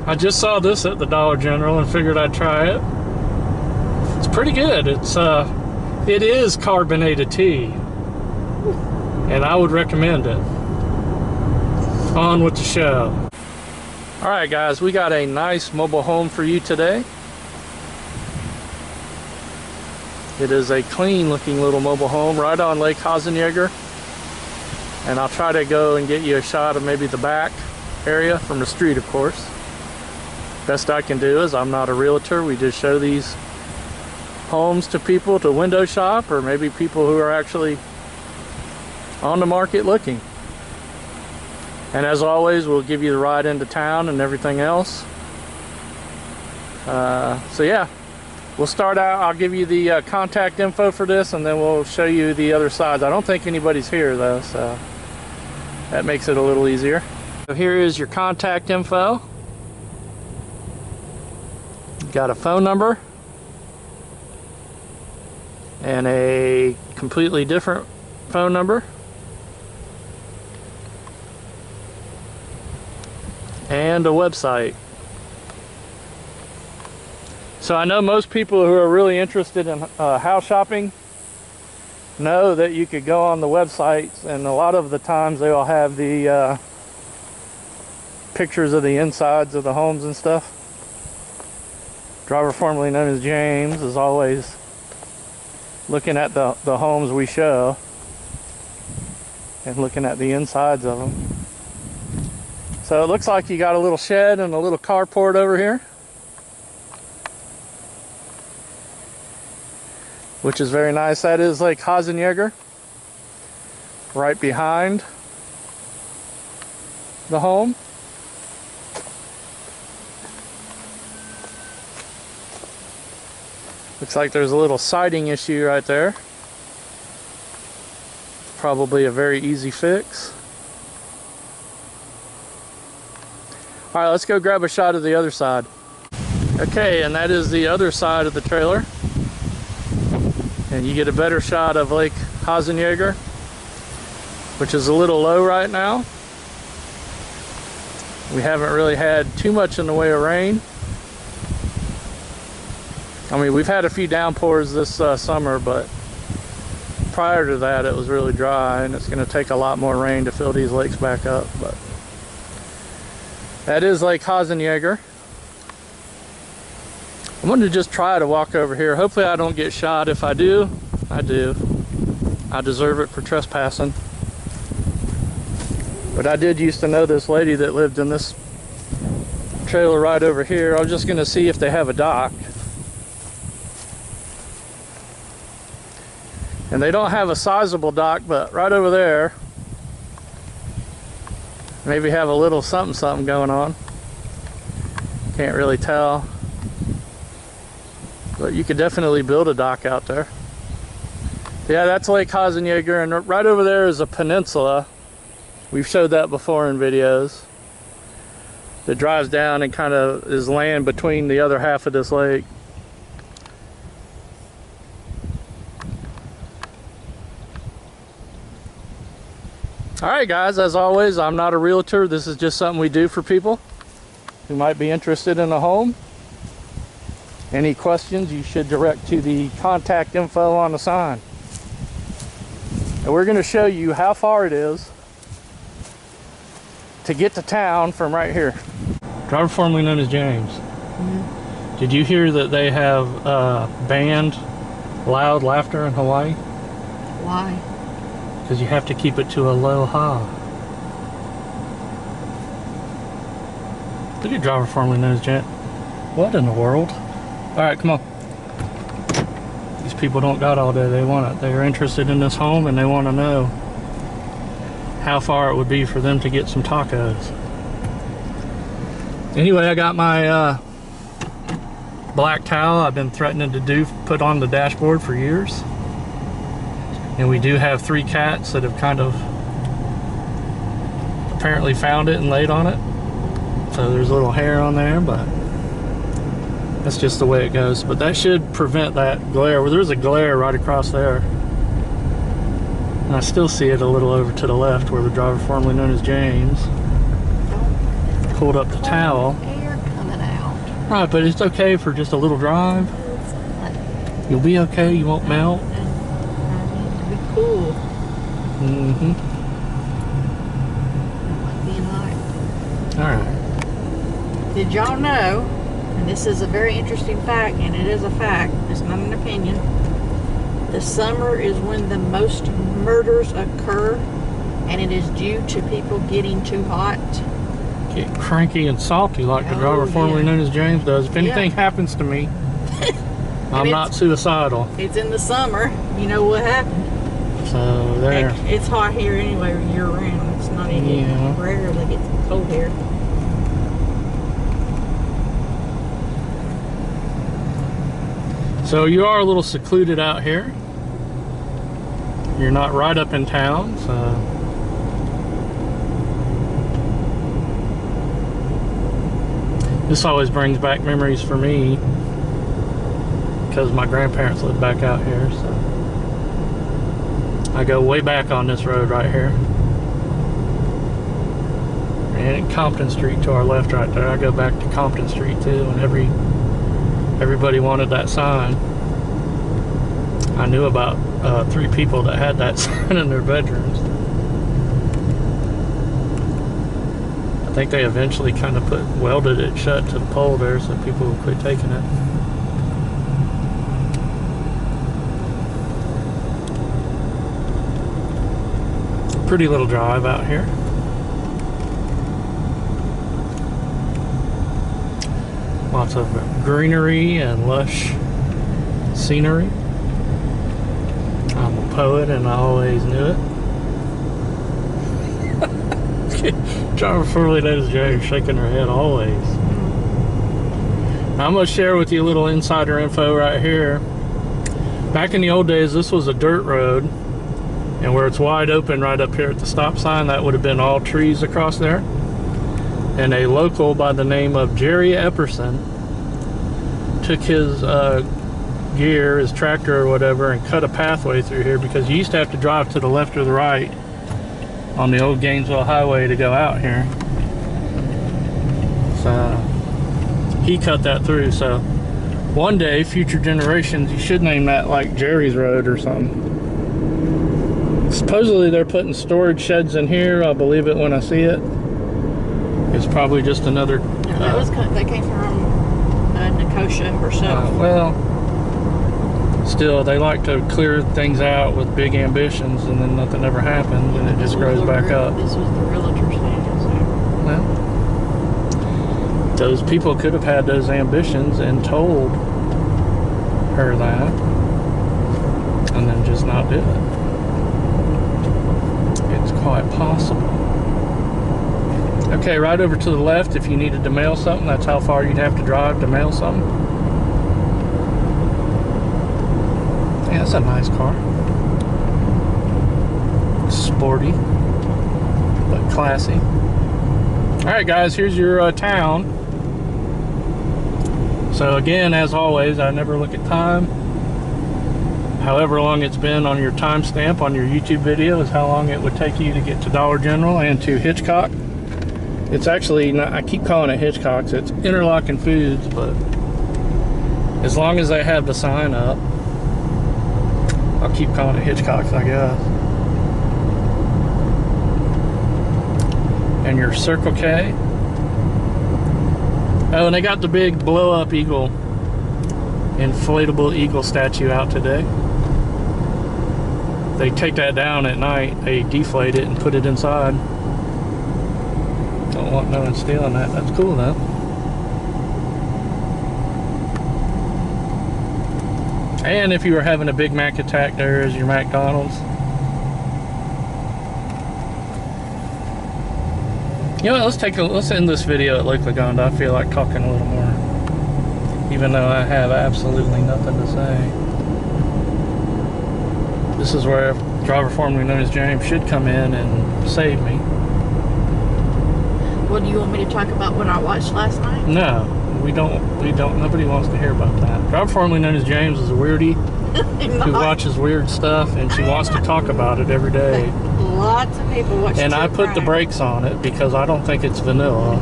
I just saw this at the Dollar General and figured I'd try it. It's pretty good. It is carbonated tea, and I would recommend it. On with the show. All right, guys, we got a nice mobile home for you today. It is a clean looking little mobile home right on Lake Hasenjaeger. And I'll try to go and get you a shot of maybe the back area from the street, of course. Best I can do is I'm not a realtor. We just show these homes to people to window shop, or maybe people who are actually on the market looking. And as always, we'll give you the ride into town and everything else. So yeah, we'll start out. I'll give you the contact info for this, and then we'll show you the other sides. I don't think anybody's here though, so that makes it a little easier. So here is your contact info. You've got a phone number and a completely different phone number, and a website. So I know most people who are really interested in house shopping know that you could go on the websites, and a lot of the times they will have the pictures of the insides of the homes and stuff. Driver formerly known as James is always looking at the homes we show and looking at the insides of them. So it looks like you got a little shed and a little carport over here, which is very nice. That is Lake Hasenjaeger, right behind the home. Looks like there's a little siding issue right there. Probably a very easy fix. All right, let's go grab a shot of the other side. Okay, and that is the other side of the trailer. And you get a better shot of Lake Hasenjaeger, which is a little low right now. We haven't really had too much in the way of rain. I mean, we've had a few downpours this summer, but prior to that it was really dry, and it's going to take a lot more rain to fill these lakes back up. But that is Lake Hasenjaeger. I'm going to just try to walk over here. Hopefully I don't get shot. If I do, I do. I deserve it for trespassing. But I did used to know this lady that lived in this trailer right over here. I was just going to see if they have a dock. And they don't have a sizable dock, but right over there, maybe have a little something going on. Can't really tell. But you could definitely build a dock out there. Yeah, that's Lake Hasenjaeger, and right over there is a peninsula. We've showed that before in videos. That drives down and kind of is land between the other half of this lake. Alright guys, as always, I'm not a realtor. This is just something we do for people who might be interested in a home. Any questions you should direct to the contact info on the sign. And we're going to show you how far it is to get to town from right here. Driver formerly known as James. Mm-hmm. Did you hear that they have banned loud laughter in Hawaii? Why? Because you have to keep it to a low ha. Look at driver formerly known as James. What in the world? Alright, come on. These people don't got all day. They want it. They're interested in this home, and they want to know how far it would be for them to get some tacos. Anyway, I got my black towel I've been threatening to put on the dashboard for years. And we do have 3 cats that have kind of apparently found it and laid on it. So there's a little hair on there, but that's just the way it goes. But that should prevent that glare. Well, there's a glare right across there. And I still see it a little over to the left where the driver formerly known as James pulled up the towel. Air Right, but it's okay for just a little drive. You'll be okay. You won't melt. I mean, it'll be cool. Mm-hmm. I like being hot. All right. Did y'all know, and this is a very interesting fact, and it is a fact, it's not an opinion, the summer is when the most murders occur, and it is due to people getting too hot. Get cranky and salty like the driver formerly known as James does. If anything happens to me, I'm not suicidal. It's in the summer. You know what happened. So there. It's hot here anyway year round. It's not even rare that it gets cold here. So you are a little secluded out here. You're not right up in town, so this always brings back memories for me because my grandparents lived back out here, so I go way back on this road right here. And Compton Street to our left right there. I go back to Compton Street too, and everybody wanted that sign. I knew about 3 people that had that sign in their bedrooms. I think they eventually kind of welded it shut to the pole there so people would quit taking it. Pretty little drive out here. Lots of greenery and lush scenery. I'm a poet and I always knew it. Driver formerly known as Jerry shaking her head always. I'm going to share with you a little insider info right here. Back in the old days, this was a dirt road, and where it's wide open right up here at the stop sign, that would have been all trees across there. And a local by the name of Jerry Epperson took his gear, his tractor or whatever, and cut a pathway through here because you used to have to drive to the left or the right on the old Gainesville Highway to go out here. So he cut that through. So one day, future generations, you should name that like Jerry's Road or something. Supposedly they're putting storage sheds in here. I'll believe it when I see it. It's probably just another. That came from Nicosia herself. Well, still, they like to clear things out with big ambitions, and then nothing ever happens, and it just grows back up. This was the realtor stand. So. Well, those people could have had those ambitions and told her that, and then just not do it. It's quite possible. Okay, right over to the left, if you needed to mail something, that's how far you'd have to drive to mail something. Yeah, that's a nice car. Sporty, but classy. Alright guys, here's your town. So again, as always, I never look at time. However long it's been on your timestamp on your YouTube video is how long it would take you to get to Dollar General and to Hitchcock. It's actually not, I keep calling it Hitchcock's, it's Interlachen Foods, but as long as they have the sign up, I'll keep calling it Hitchcock's, I guess. And your Circle K. Oh, and they got the big blow-up eagle, inflatable eagle statue out today. They take that down at night, they deflate it and put it inside. Don't want no one stealing that. That's cool though. And if you were having a Big Mac attack, there's your McDonald's. You know what, let's end this video at Lake Lagonda. I feel like talking a little more, even though I have absolutely nothing to say. This is where driver formerly known as James should come in and save me. Well, do you want me to talk about what I watched last night? No, we don't. Nobody wants to hear about that. Driver formerly known as James is a weirdie who watches weird stuff, and she wants to talk about it every day. Lots of people watch. And I put the brakes on it because I don't think it's vanilla.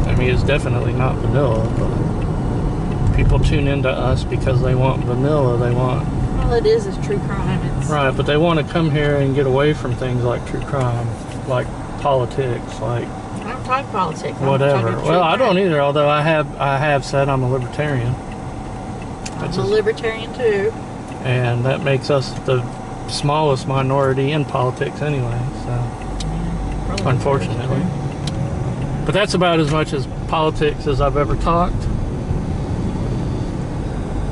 I mean, it's definitely not vanilla, but people tune into us because they want vanilla. They want... All it is true crime. It's Right, but they want to come here and get away from things like true crime, like politics, like I don't talk politics. whatever. Well, I don't either, although I have said I'm a libertarian. I'm a libertarian too. And that makes us the smallest minority in politics anyway, so Yeah, unfortunately. But that's about as much as politics as I've ever talked.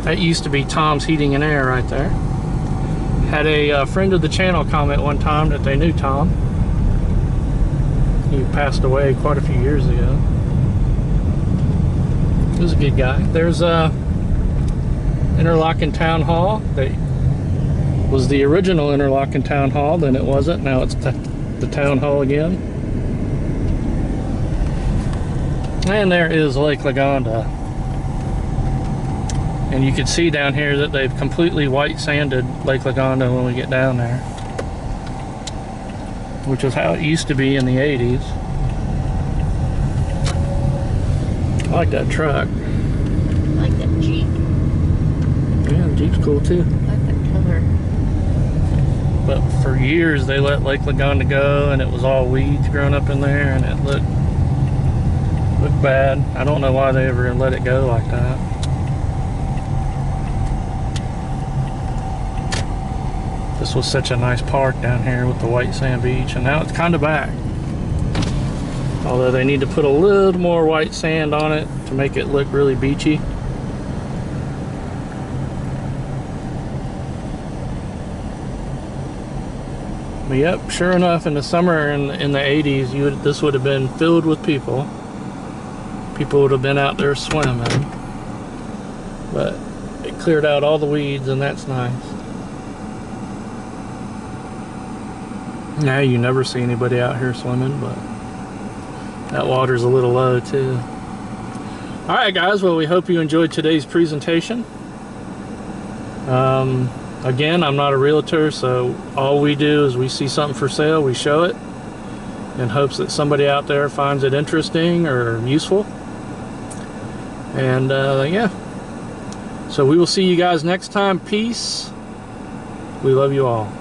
That used to be Tom's Heating and Air right there. Had a friend of the channel comment one time that they knew Tom. He passed away quite a few years ago. He was a good guy. There's Interlachen Town Hall. That was the original Interlachen Town Hall, then it wasn't. Now it's the Town Hall again. And there is Lake Lagonda. And you can see down here that they've completely white sanded Lake Lagonda when we get down there, which is how it used to be in the 80s. I like that truck. I like that Jeep. Yeah, the Jeep's cool too. I like that color. But for years they let Lake Lagonda go, and it was all weeds growing up in there, and it looked bad. I don't know why they ever let it go like that. This was such a nice park down here with the white sand beach, and now it's kind of back. Although they need to put a little more white sand on it to make it look really beachy. But yep, sure enough, in the summer in the 80s, this would have been filled with people. People would have been out there swimming. But it cleared out all the weeds, and that's nice. Now you never see anybody out here swimming, but that water's a little low too. Alright guys, well, we hope you enjoyed today's presentation. Again, I'm not a realtor, so all we do is we see something for sale, we show it in hopes that somebody out there finds it interesting or useful. And yeah, so we will see you guys next time. Peace. We love you all.